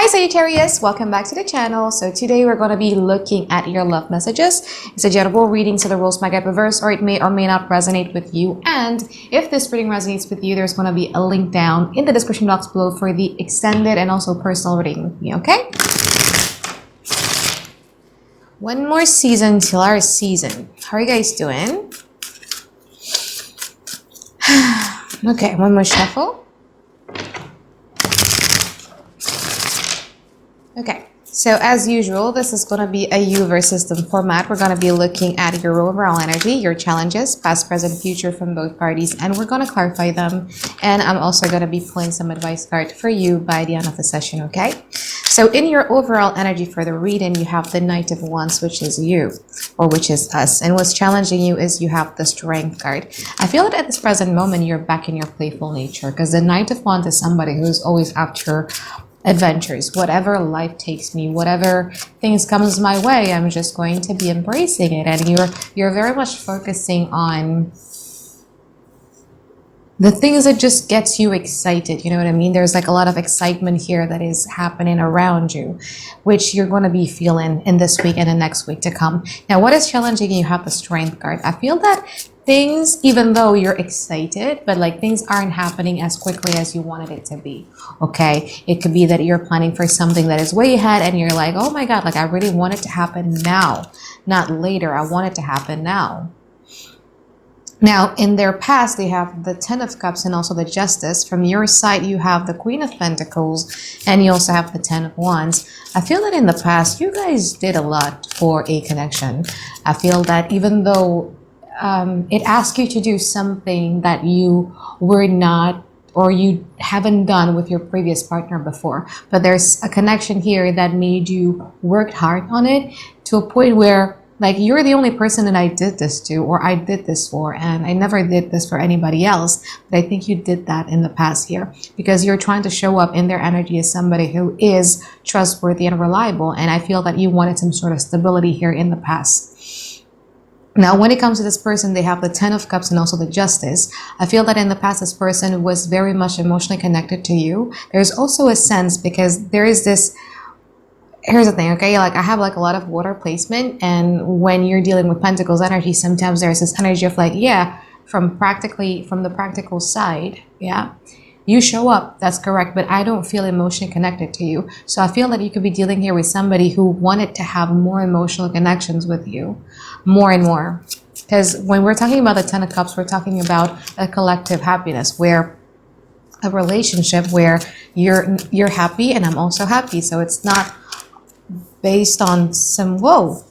Hi Sagittarius, welcome back to the channel. So today we're going to be looking at your love messages. It's a general reading, so the rules might get reversed or it may or may not resonate with you. And if this reading resonates with you, there's going to be a link down in the description box below for the extended and also personal reading with me, okay? One more season till our season. How are you guys doing? Okay, one more shuffle. Okay, so as usual, this is going to be a universe system format. We're going to be looking at your overall energy, your challenges, past, present, future from both parties, and we're going to clarify them. And I'm also going to be pulling some advice card for you by the end of the session, okay? So in your overall energy for the reading, you have the Knight of Wands, which is you, or which is us. And what's challenging you is you have the Strength card. I feel that at this present moment, you're back in your playful nature, because the Knight of Wands is somebody who's always after adventures. Whatever life takes me, whatever things comes my way, I'm just going to be embracing it. And you're very much focusing on the things that just gets you excited. You know what I mean? There's like a lot of excitement here that is happening around you, which you're going to be feeling in this week and the next week to come. Now, what is challenging you? You have the Strength card. I feel that things, even though you're excited, but like things aren't happening as quickly as you wanted it to be. Okay, it could be that you're planning for something that is way ahead and you're like, oh my god, like I really want it to happen now, not later. I want it to happen now. Now, in their past, they have the Ten of Cups and also the Justice. From your side, you have the Queen of Pentacles and you also have the Ten of Wands. I feel that in the past, you guys did a lot for a connection. I feel that even though it asks you to do something that you were not or you haven't done with your previous partner before, but there's a connection here that made you work hard on it to a point where like you're the only person that I did this to, or I did this for, and I never did this for anybody else. But I think you did that in the past year because you're trying to show up in their energy as somebody who is trustworthy and reliable. And I feel that you wanted some sort of stability here in the past. Now, when it comes to this person, they have the Ten of Cups and also the Justice. I feel that in the past, this person was very much emotionally connected to you. There's also a sense because there is this, here's the thing, okay? Like I have like a lot of water placement, and when you're dealing with Pentacles energy, sometimes there's this energy of like, yeah, from the practical side, yeah, you show up, that's correct, but I don't feel emotionally connected to you. So I feel that you could be dealing here with somebody who wanted to have more emotional connections with you, more and more. Because when we're talking about the Ten of Cups, we're talking about a collective happiness, where a relationship where you're happy and I'm also happy. So it's not based on some, whoa,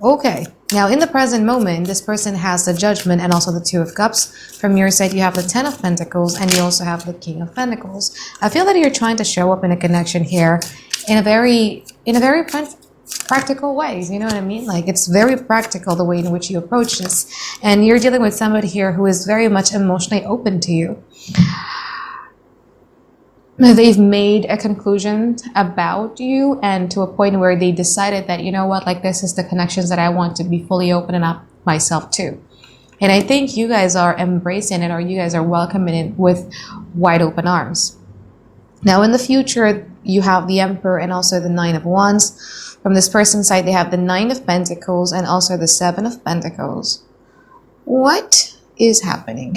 okay. Now, in the present moment, this person has the Judgment and also the Two of Cups. From your side, you have the Ten of Pentacles and you also have the King of Pentacles. I feel that you're trying to show up in a connection here in a very practical ways. You know what I mean? Like it's very practical the way in which you approach this. And you're dealing with somebody here who is very much emotionally open to you. They've made a conclusion about you and to a point where they decided that, you know what, like this is the connections that I want to be fully opening up myself to. And I think you guys are embracing it, or you guys are welcoming it with wide open arms. Now in the future, you have the Emperor and also the Nine of Wands. From this person's side, they have the Nine of Pentacles and also the Seven of Pentacles. What is happening?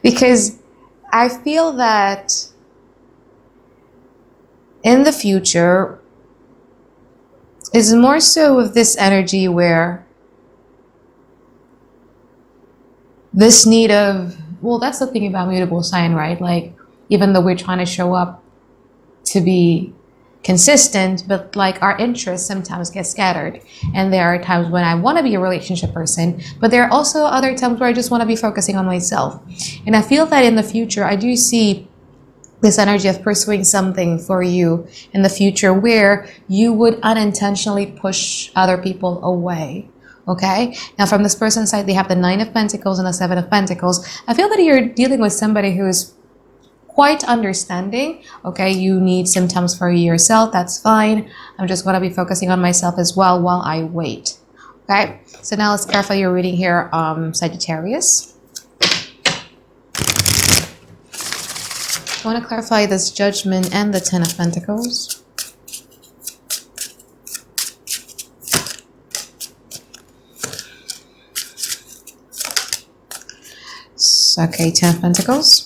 Because I feel that in the future is more so with this energy where this need of, well, that's the thing about mutable sign, right? Like, even though we're trying to show up to be consistent, but like our interests sometimes get scattered. And there are times when I want to be a relationship person, but there are also other times where I just want to be focusing on myself. And I feel that in the future, I do see this energy of pursuing something for you in the future where you would unintentionally push other people away. Okay, now from this person's side, they have the Nine of Pentacles and the Seven of Pentacles. I feel that you're dealing with somebody who is quite understanding. Okay, you need some time for yourself, that's fine. I'm just going to be focusing on myself as well while I wait. Okay, so now let's clarify your reading here, Sagittarius. I want to clarify this Judgment and the Ten of Pentacles. Okay, Ten of Pentacles.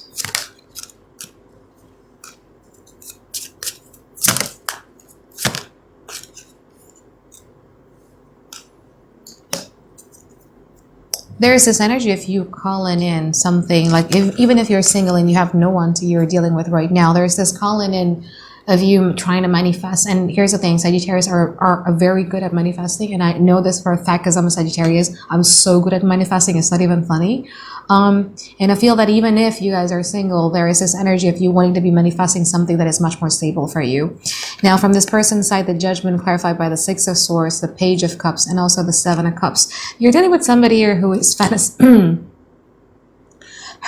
There's this energy of you calling in something, like even if you're single and you have no one you're dealing with right now, there's this calling in of you trying to manifest. And here's the thing, Sagittarius are very good at manifesting, and I know this for a fact because I'm a Sagittarius. I'm so good at manifesting, it's not even funny. And I feel that even if you guys are single, there is this energy of you wanting to be manifesting something that is much more stable for you. Now, from this person's side, the Judgment clarified by the Six of Swords, the Page of Cups, and also the Seven of Cups. You're dealing with somebody here who is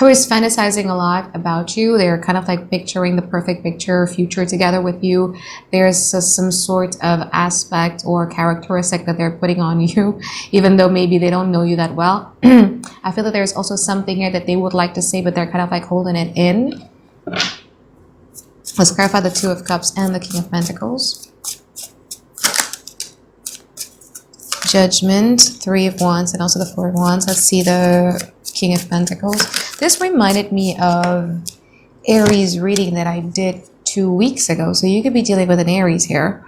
who is fantasizing a lot about you. They're kind of like picturing the perfect picture future together with you. There's some sort of aspect or characteristic that they're putting on you, even though maybe they don't know you that well. I feel that there's also something here that they would like to say, but they're kind of like holding it in. Let's clarify the Two of Cups and the King of Pentacles. Judgment, Three of Wands, and also the Four of Wands. Let's see the King of Pentacles. This reminded me of Aries reading that I did 2 weeks ago. So you could be dealing with an Aries here.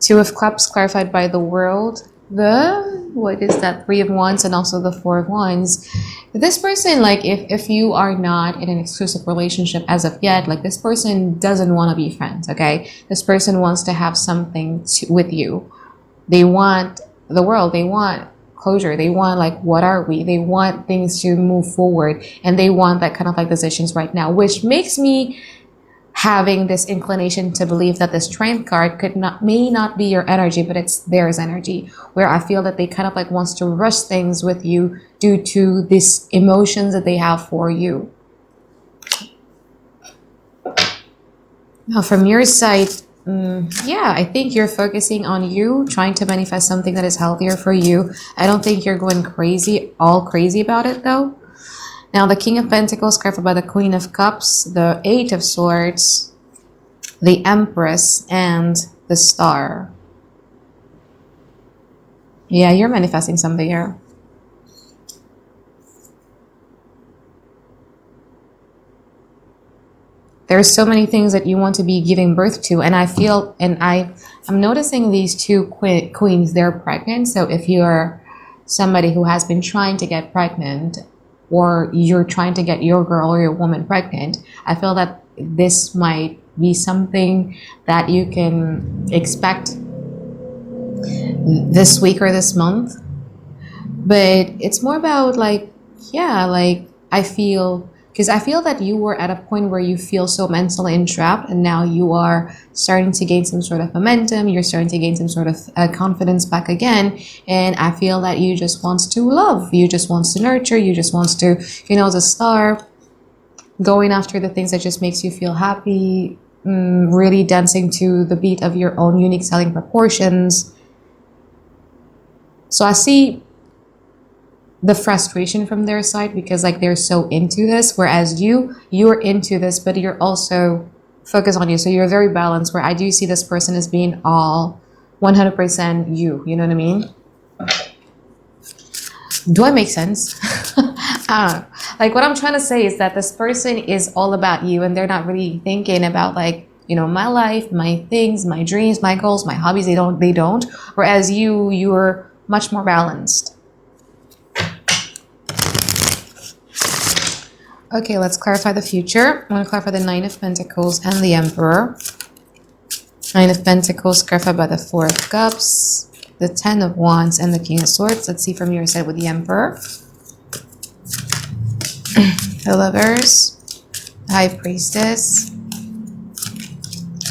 Two of Cups clarified by the World. What is that? Three of Wands and also the Four of Wands. This person, like if you are not in an exclusive relationship as of yet, like this person doesn't want to be friends, okay? This person wants to have something with you. They want the world. They want closure. They want like, what are we? They want things to move forward, and they want that kind of like decisions right now, which makes me having this inclination to believe that the Strength card may not be your energy, but it's theirs energy, where I feel that they kind of like wants to rush things with you due to these emotions that they have for you. Now from your side, yeah, I think you're focusing on you, trying to manifest something that is healthier for you. I don't think you're going all crazy about it though. Now the King of Pentacles, clarified by the Queen of Cups, the Eight of Swords, the Empress, and the Star. Yeah, you're manifesting something here. There are so many things that you want to be giving birth to, and I feel, and I'm noticing these two queens, they're pregnant. So if you're somebody who has been trying to get pregnant, or you're trying to get your girl or your woman pregnant, I feel that this might be something that you can expect this week or this month. But it's more about like, yeah, like I feel, because I feel that you were at a point where you feel so mentally entrapped, and now you are starting to gain some sort of momentum. You're starting to gain some sort of confidence back again. And I feel that you just wants to love. You just wants to nurture. You just wants to, you know, the Star, going after the things that just makes you feel happy, really dancing to the beat of your own unique selling proportions. So I see the frustration from their side, because like they're so into this, whereas you're into this, but you're also focused on you. So you're very balanced, where I do see this person as being all 100% you know what I mean? Do I make sense? I don't know. Like what I'm trying to say is that this person is all about you, and they're not really thinking about like, you know, my life, my things, my dreams, my goals, my hobbies. They don't. Whereas you're much more balanced. Okay, let's clarify the future. I want to clarify the Nine of Pentacles and the Emperor. Nine of Pentacles clarified by the Four of Cups, the Ten of Wands, and the King of Swords. Let's see from your side with the Emperor. The Lovers, the High Priestess.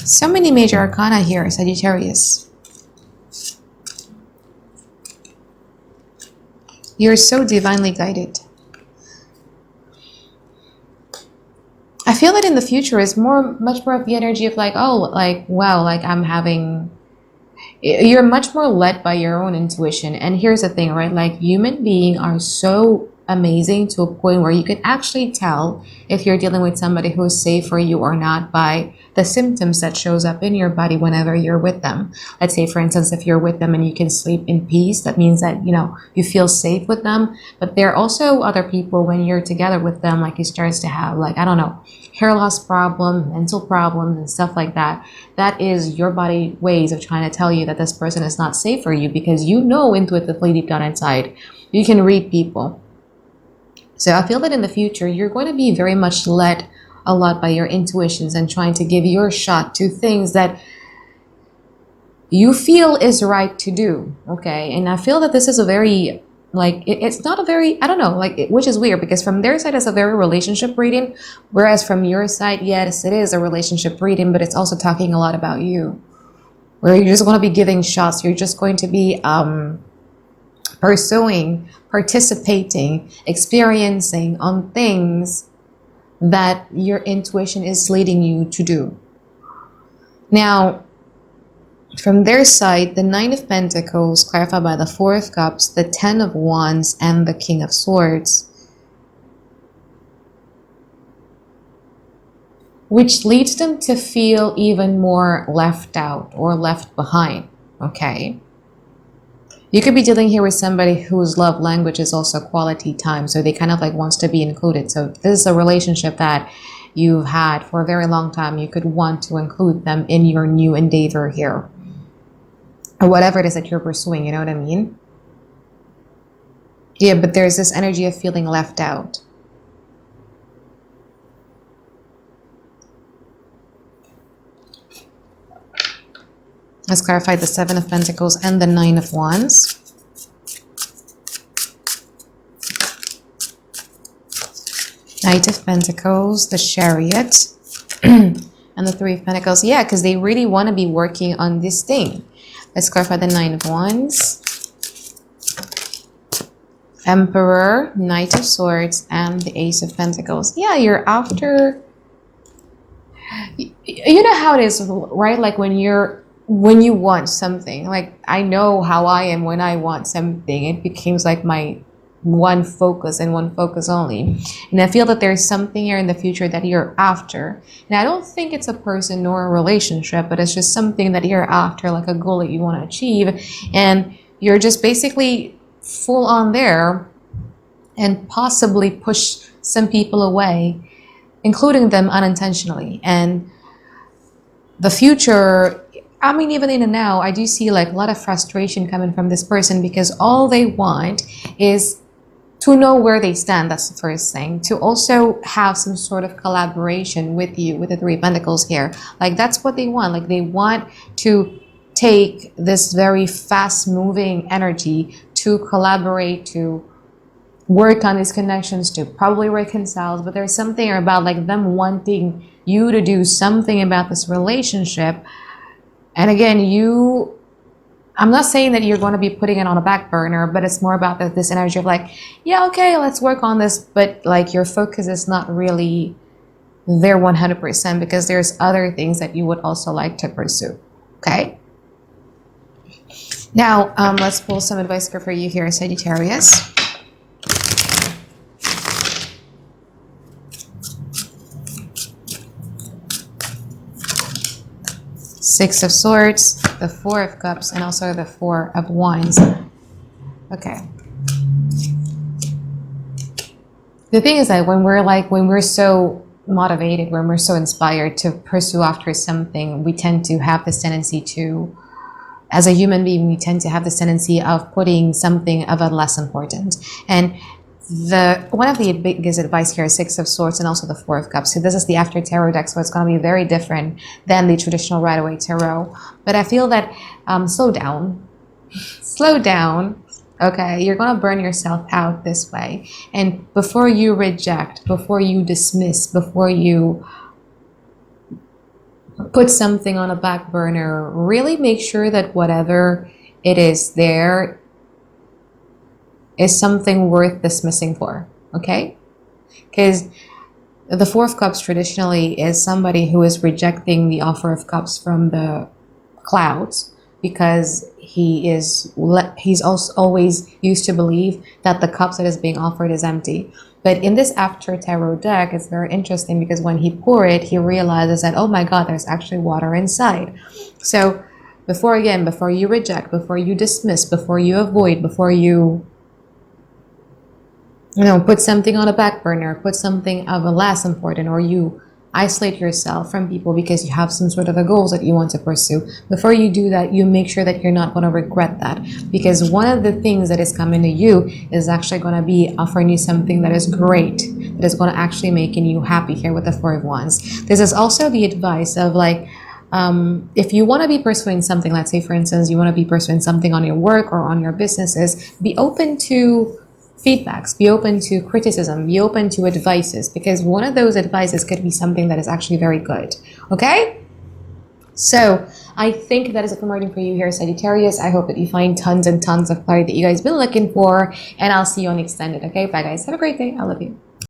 So many major arcana here, Sagittarius. You're so divinely guided. I feel that in the future is much more of the energy of like, oh, like, wow, like you're much more led by your own intuition. And here's the thing, right? Like human beings are so amazing to a point where you can actually tell if you're dealing with somebody who is safe for you or not by the symptoms that shows up in your body whenever you're with them. Let's say, for instance, if you're with them and you can sleep in peace, that means that, you know, you feel safe with them. But there are also other people when you're together with them, like you start to have, like, I don't know, hair loss problem, mental problems and stuff like that. That is your body ways of trying to tell you that this person is not safe for you, because you know intuitively deep down inside, you can read people. So I feel that in the future, you're going to be very much led a lot by your intuitions and trying to give your shot to things that you feel is right to do. Okay. And I feel that this is a very, like, it's not a very, I don't know, like, which is weird, because from their side, it's a very relationship reading. Whereas from your side, yes, it is a relationship reading, but it's also talking a lot about you, where you're just going to be giving shots. You're just going to be, pursuing, participating, experiencing on things that your intuition is leading you to do. Now, from their side, the Nine of Pentacles, clarified by the Four of Cups, the Ten of Wands, and the King of Swords, which leads them to feel even more left out or left behind, okay? You could be dealing here with somebody whose love language is also quality time. So they kind of like wants to be included. So this is a relationship that you've had for a very long time. You could want to include them in your new endeavor here, or whatever it is that you're pursuing. You know what I mean? Yeah, but there's this energy of feeling left out. Let's clarify the Seven of Pentacles and the Nine of Wands. Knight of Pentacles, the Chariot, and the Three of Pentacles. Yeah, because they really want to be working on this thing. Let's clarify the Nine of Wands. Emperor, Knight of Swords, and the Ace of Pentacles. Yeah, you're after... You know how it is, right? Like when you want something, like I know how I am when I want something, it becomes like my one focus and one focus only. And I feel that there's something here in the future that you're after. And I don't think it's a person nor a relationship, but it's just something that you're after, like a goal that you want to achieve. And you're just basically full on there and possibly push some people away, including them unintentionally. And the future, I mean, even in the now, I do see like a lot of frustration coming from this person, because all they want is to know where they stand. That's the first thing. To also have some sort of collaboration with you, with the Three of Pentacles here. Like that's what they want. Like they want to take this very fast moving energy to collaborate, to work on these connections, to probably reconcile. But there's something about like them wanting you to do something about this relationship. And again, I'm not saying that you're going to be putting it on a back burner, but it's more about this energy of like, yeah, okay, let's work on this. But like your focus is not really there 100%, because there's other things that you would also like to pursue. Okay. Now, let's pull some advice for you here, Sagittarius. Six of Swords, the Four of Cups, and also the Four of Wands. Okay. The thing is that when we're so motivated, when we're so inspired to pursue after something, we tend to have this tendency to, as a human being, we tend to have this tendency of putting something of a less important. And one of the biggest advice here is Six of Swords and also the Four of Cups. So this is the after tarot deck, so it's going to be very different than the traditional right-away tarot. But I feel that slow down. Okay, you're going to burn yourself out this way. And before you reject, before you dismiss, before you put something on a back burner, really make sure that whatever it is there is something worth dismissing for, okay? Because the Four of Cups traditionally is somebody who is rejecting the offer of cups from the clouds, because he's also always used to believe that the cups that is being offered is empty. But in this after tarot deck, it's very interesting because when he pour it, he realizes that, oh my God, there's actually water inside. So before you reject, before you dismiss, before you avoid, before you put something on a back burner, put something of a less important, or you isolate yourself from people because you have some sort of a goals that you want to pursue. Before you do that, you make sure that you're not going to regret that, because one of the things that is coming to you is actually going to be offering you something that is great, that is going to actually making you happy here with the Four of Wands. This is also the advice of like, if you want to be pursuing something, let's say for instance, you want to be pursuing something on your work or on your businesses, be open to feedbacks, be open to criticism, be open to advices, because one of those advices could be something that is actually very good. Okay? So I think that is it for reading for you here, Sagittarius. I hope that you find tons and tons of clarity that you guys been looking for, and I'll see you on the extended. Okay? Bye guys. Have a great day. I love you.